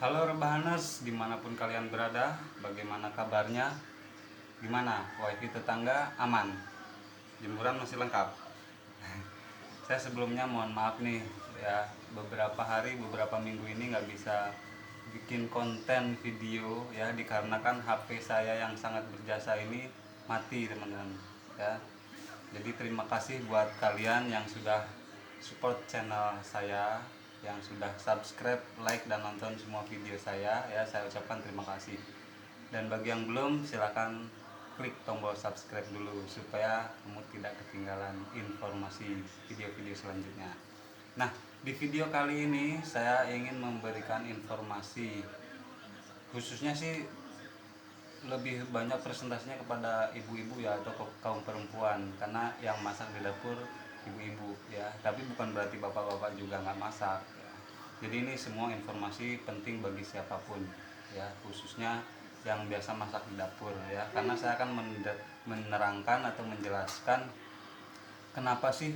Halo Rebahaners, dimanapun kalian berada, bagaimana kabarnya? Gimana? Wifi tetangga aman? Jemuran masih lengkap? Saya sebelumnya mohon maaf nih, ya beberapa hari, beberapa minggu ini nggak bisa bikin konten video ya, dikarenakan HP saya yang sangat berjasa ini mati teman-teman ya. Jadi terima kasih buat kalian yang sudah support channel saya, yang sudah subscribe, like, dan nonton semua video saya ya, saya ucapkan terima kasih. Dan bagi yang belum, silakan klik tombol subscribe dulu supaya kamu tidak ketinggalan informasi video-video selanjutnya. Nah, di video kali ini saya ingin memberikan informasi, khususnya sih lebih banyak presentasinya kepada ibu-ibu ya, atau kaum perempuan, karena yang masak di dapur ibu-ibu ya, tapi bukan berarti bapak-bapak juga nggak masak ya. Jadi ini semua informasi penting bagi siapapun ya, khususnya yang biasa masak di dapur ya, karena saya akan menerangkan atau menjelaskan kenapa sih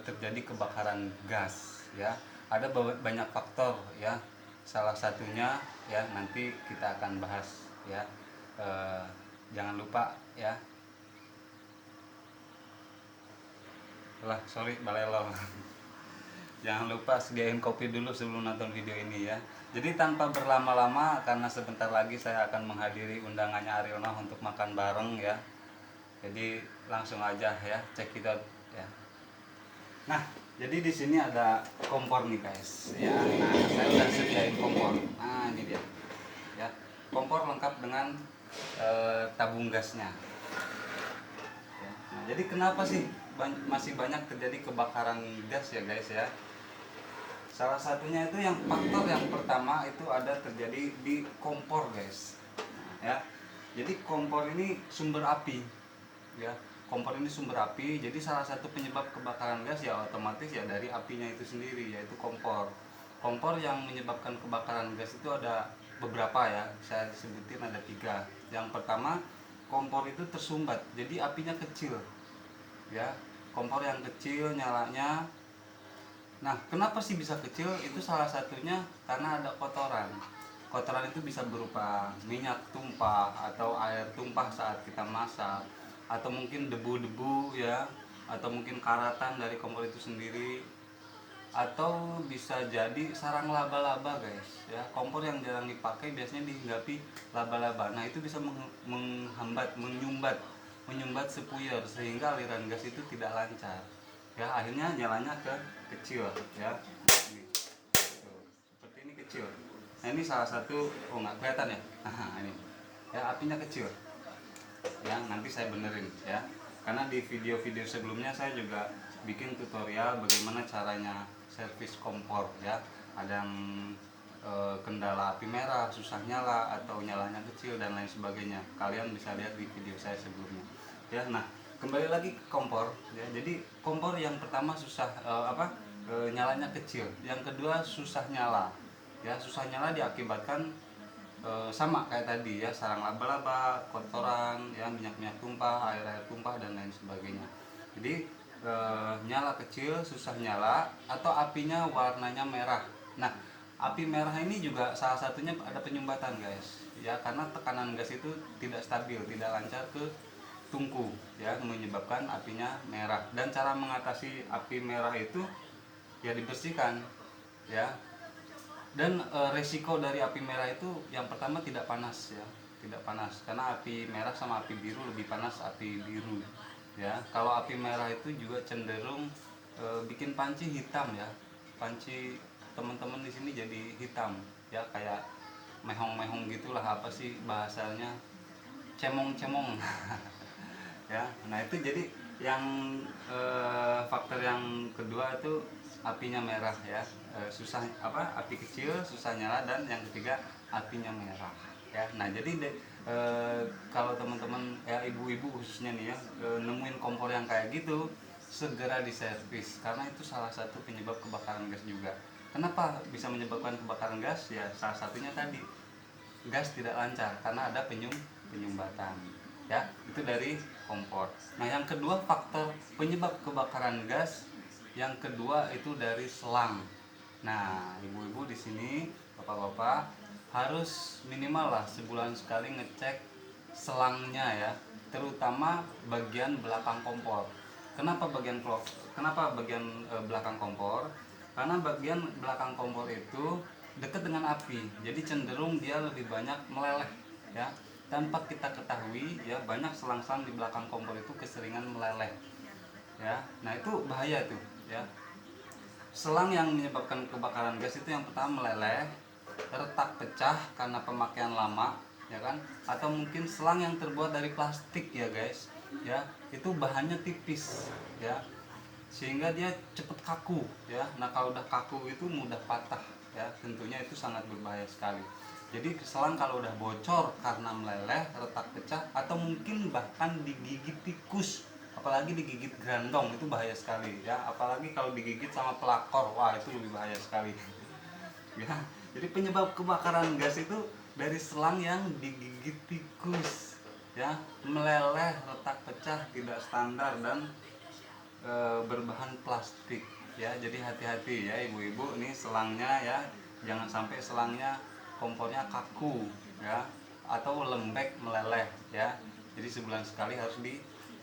terjadi kebakaran gas ya. Ada banyak faktor ya, salah satunya ya nanti kita akan bahas ya. Jangan lupa ya, sorry balelo. Jangan lupa sediain kopi dulu sebelum nonton video ini ya. Jadi tanpa berlama-lama, karena sebentar lagi saya akan menghadiri undangannya Ariel Noah untuk makan bareng ya. Jadi langsung aja ya, check it out ya. Nah, jadi di sini ada kompor nih guys ya. Nah, saya udah sediain kompor. Nah, ini dia ya, kompor lengkap dengan tabung gasnya ya. Nah, jadi kenapa sih masih banyak terjadi kebakaran gas ya guys ya? Salah satunya itu, yang faktor yang pertama itu ada terjadi di kompor guys ya. Jadi kompor ini sumber api ya, kompor ini sumber api. Jadi salah satu penyebab kebakaran gas ya otomatis ya dari apinya itu sendiri, yaitu kompor. Kompor yang menyebabkan kebakaran gas itu ada beberapa ya, saya sebutin ada 3. Yang pertama, kompor itu tersumbat, jadi apinya kecil ya. Kompor yang kecil nyalanya. Nah, kenapa sih bisa kecil? Itu salah satunya karena ada kotoran. Kotoran itu bisa berupa minyak tumpah atau air tumpah saat kita masak, atau mungkin debu-debu ya, atau mungkin karatan dari kompor itu sendiri, atau bisa jadi sarang laba-laba guys ya. Kompor yang jarang dipakai biasanya dihinggapi laba-laba. Nah, itu bisa menyumbat sepuyer sehingga aliran gas itu tidak lancar ya, akhirnya nyalanya kecil ya. Ini, seperti ini kecil. Nah, ini salah satu, oh nggak kelihatan ya. Nah, ini ya, apinya kecil ya. Nanti saya benerin ya, karena di video-video sebelumnya saya juga bikin tutorial bagaimana caranya servis kompor ya. Ada yang kendala api merah, susah nyala, atau nyalanya kecil dan lain sebagainya. Kalian bisa lihat di video saya sebelumnya ya. Nah, kembali lagi ke kompor ya. Jadi kompor yang pertama susah nyalanya kecil, yang kedua susah nyala ya. Susah nyala diakibatkan sama kayak tadi ya, sarang laba-laba, kotoran ya, minyak-minyak tumpah, air-air tumpah, dan lain sebagainya. Jadi nyala kecil, susah nyala, atau apinya warnanya merah. Nah, api merah ini juga salah satunya ada penyumbatan guys ya, karena tekanan gas itu tidak stabil, tidak lancar ke tungku ya, menyebabkan apinya merah. Dan cara mengatasi api merah itu ya dibersihkan ya. Dan resiko dari api merah itu yang pertama tidak panas ya, tidak panas, karena api merah sama api biru lebih panas api biru ya. Kalau api merah itu juga cenderung bikin panci hitam ya. Panci teman-teman di sini jadi hitam ya, kayak mehong-mehong gitulah, apa sih bahasanya, cemong-cemong ya. Nah, itu jadi yang faktor yang kedua itu apinya merah ya. Susah api kecil, susah nyala, dan yang ketiga apinya merah ya. Nah, jadi kalau teman-teman ya, ibu-ibu khususnya nih ya, nemuin kompor yang kayak gitu, segera diservis, karena itu salah satu penyebab kebakaran gas juga. Kenapa bisa menyebabkan kebakaran gas? Ya salah satunya tadi, gas tidak lancar karena ada penyumbatan ya, itu dari kompor. Nah, yang kedua faktor penyebab kebakaran gas yang kedua itu dari selang. Nah, ibu-ibu di sini, bapak-bapak, harus minimal lah sebulan sekali ngecek selangnya ya, terutama bagian belakang kompor. Kenapa bagian belakang kompor? Karena bagian belakang kompor itu dekat dengan api, jadi cenderung dia lebih banyak meleleh ya. Tanpa kita ketahui ya, banyak selang-selang di belakang kompor itu keseringan meleleh ya. Nah itu bahaya tuh ya. Selang yang menyebabkan kebakaran gas itu yang pertama meleleh, retak pecah karena pemakaian lama ya kan, atau mungkin selang yang terbuat dari plastik ya guys ya, itu bahannya tipis ya, sehingga dia cepat kaku ya. Nah kalau udah kaku itu mudah patah ya, tentunya itu sangat berbahaya sekali. Jadi selang kalau udah bocor karena meleleh, retak pecah, atau mungkin bahkan digigit tikus, apalagi digigit grandong, itu bahaya sekali ya. Apalagi kalau digigit sama pelakor, wah itu lebih bahaya sekali ya. Jadi penyebab kebakaran gas itu dari selang yang digigit tikus ya, meleleh, retak pecah, tidak standar, dan berbahan plastik ya. Jadi hati-hati ya ibu-ibu, ini selangnya ya, jangan sampai selangnya kompornya kaku ya, atau lembek meleleh ya. Jadi sebulan sekali harus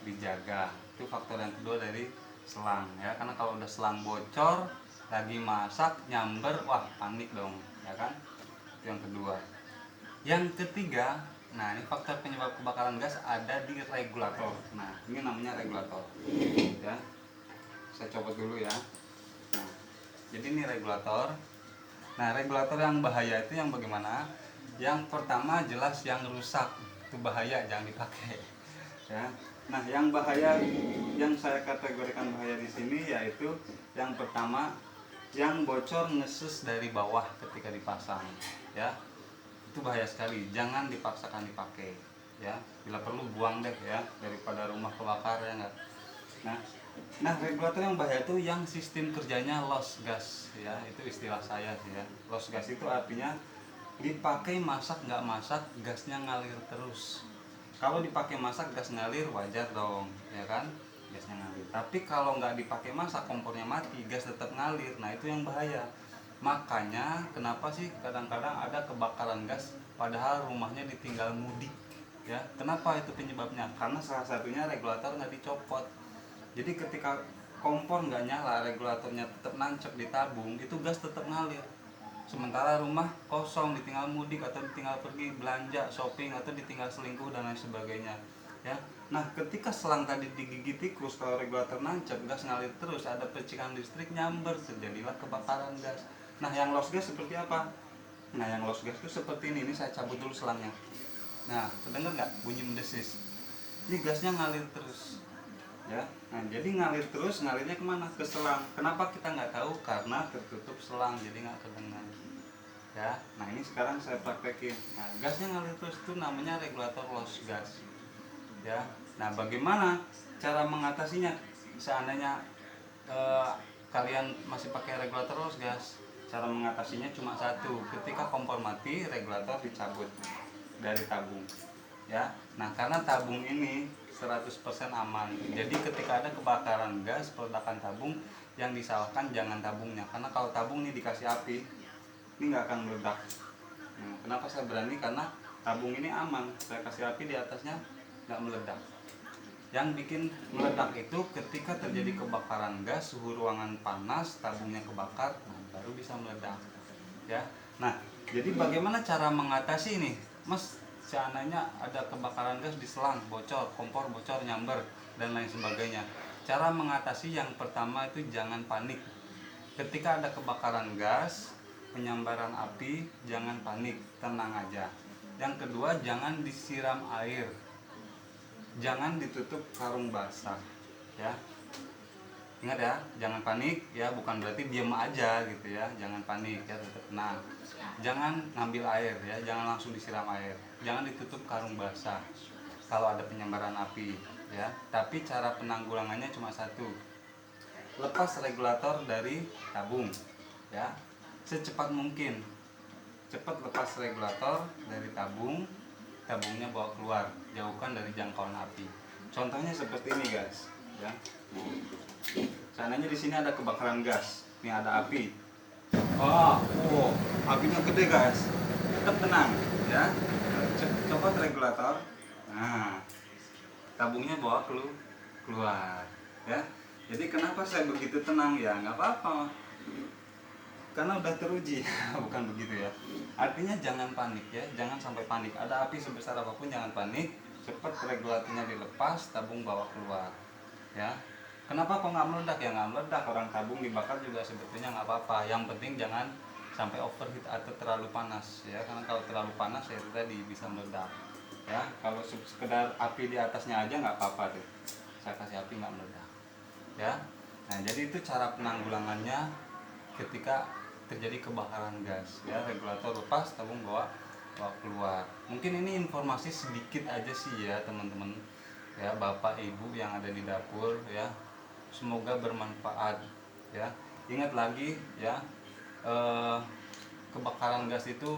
dijaga. Itu faktor yang kedua dari selang ya, karena kalau udah selang bocor lagi masak nyamber, wah panik dong ya kan. Itu yang kedua. Yang ketiga, nah ini faktor penyebab kebakaran gas ada di regulator. Nah ini namanya regulator ya, saya copot dulu ya. Nah, jadi ini regulator. Nah regulator yang bahaya itu yang bagaimana? Yang pertama jelas yang rusak, itu bahaya, jangan dipakai ya. Nah yang bahaya, yang saya kategorikan bahaya di sini yaitu yang pertama, yang bocor ngesus dari bawah ketika dipasang ya, itu bahaya sekali, jangan dipaksakan dipakai ya. Bila perlu buang deh ya, daripada rumah kebakar ya enggak. Nah regulator yang bahaya itu yang sistem kerjanya loss gas ya, itu istilah saya sih ya. Loss gas itu artinya dipakai masak nggak masak gasnya ngalir terus. Kalau dipakai masak gas ngalir wajar dong ya kan, gasnya ngalir. Tapi kalau nggak dipakai masak, kompornya mati, gas tetap ngalir, nah itu yang bahaya. Makanya kenapa sih kadang-kadang ada kebakaran gas padahal rumahnya ditinggal mudik ya. Kenapa itu penyebabnya? Karena salah satunya regulator nggak dicopot. Jadi ketika kompor nggak nyala, regulatornya tetap nancep di tabung, itu gas tetap ngalir. Sementara rumah kosong, ditinggal mudik atau ditinggal pergi belanja, shopping, atau ditinggal selingkuh dan lain sebagainya ya. Nah ketika selang tadi digigit tikus, kalau regulator nancep, gas ngalir terus, ada percikan listrik nyamber, terjadilah kebakaran gas. Nah yang loss gas seperti apa? Nah yang loss gas itu seperti ini saya cabut dulu selangnya. Nah terdengar nggak bunyi mendesis? Ini gasnya ngalir terus ya. Nah jadi ngalir terus, ngalirnya kemana? Ke selang. Kenapa kita nggak tahu? Karena tertutup selang, jadi nggak kedengar ya. Nah ini sekarang saya praktekin. Nah gasnya ngalir terus, itu namanya regulator loss gas ya. Nah bagaimana cara mengatasinya seandainya kalian masih pakai regulator loss gas? Cara mengatasinya cuma satu, ketika kompor mati regulator dicabut dari tabung ya. Nah karena tabung ini 100% aman, jadi ketika ada kebakaran gas, peledakan tabung, yang disalahkan jangan tabungnya, karena kalau tabung ini dikasih api ini nggak akan meledak. Nah, kenapa saya berani? Karena tabung ini aman, saya kasih api di atasnya nggak meledak. Yang bikin meledak itu ketika terjadi kebakaran gas, suhu ruangan panas, tabungnya kebakar, nah, baru bisa meledak ya. Nah jadi bagaimana cara mengatasi ini Mas? Seandainya ada kebakaran gas di selang, bocor, kompor bocor, nyamber, dan lain sebagainya. Cara mengatasi yang pertama itu jangan panik. Ketika ada kebakaran gas, penyambaran api, jangan panik, tenang aja. Yang kedua, jangan disiram air. Jangan ditutup karung basah ya. Ingat ya, jangan panik ya, bukan berarti diam aja gitu ya. Jangan panik ya, tetap tenang. Jangan ngambil air ya, jangan langsung disiram air. Jangan ditutup karung basah kalau ada penyambaran api ya. Tapi cara penanggulangannya cuma satu, lepas regulator dari tabung ya, secepat mungkin. Cepat lepas regulator dari tabung, tabungnya bawa keluar, jauhkan dari jangkauan api. Contohnya seperti ini guys ya. Seandainya di sini ada kebakaran gas, ini ada api. Apinya gede guys. tetap tenang ya. Copot regulator. Nah, tabungnya bawa keluar ya. Jadi kenapa saya begitu tenang ya, nggak apa-apa karena udah teruji. Bukan begitu ya, artinya jangan panik ya, jangan sampai panik. Ada api sebesar apapun jangan panik, cepat regulatornya dilepas, tabung bawa keluar ya. Kenapa kok nggak meledak? Ya nggak meledak, orang tabung dibakar juga sebetulnya nggak apa-apa. Yang penting jangan sampai overheat atau terlalu panas ya, karena kalau terlalu panas ya itu tadi bisa meledak ya. Kalau sekedar api di atasnya aja nggak apa-apa tuh, saya kasih api nggak meledak ya. Nah jadi itu cara penanggulangannya ketika terjadi kebakaran gas ya. Regulator lepas, tabung bawa keluar. Mungkin ini informasi sedikit aja sih ya teman-teman ya, bapak ibu yang ada di dapur ya, semoga bermanfaat ya. Ingat lagi ya, kebakaran gas itu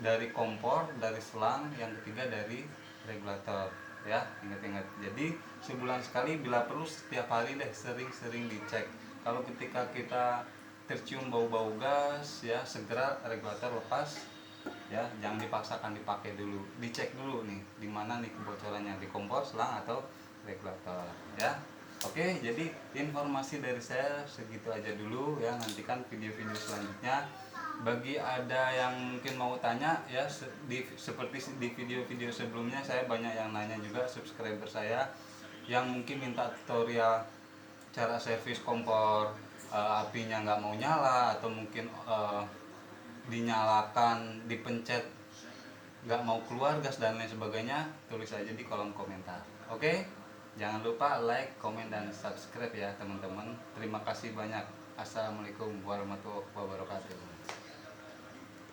dari kompor, dari selang, yang ketiga dari regulator ya. Ingat-ingat, jadi sebulan sekali, bila perlu setiap hari deh, sering-sering dicek. Kalau ketika kita tercium bau-bau gas ya, segera regulator lepas ya, jangan dipaksakan dipakai dulu, dicek dulu nih di mana nih kebocorannya, di kompor, selang, atau regulator ya. Oke, jadi informasi dari saya segitu aja dulu ya. Nantikan video-video selanjutnya. Bagi ada yang mungkin mau tanya ya, seperti di video-video sebelumnya saya banyak yang nanya juga, subscriber saya yang mungkin minta tutorial cara servis kompor, apinya nggak mau nyala, atau mungkin dinyalakan, dipencet nggak mau keluar gas dan lain sebagainya, tulis aja di kolom komentar. Oke, jangan lupa like, komen, dan subscribe ya teman-teman. Terima kasih banyak. Assalamualaikum warahmatullahi wabarakatuh.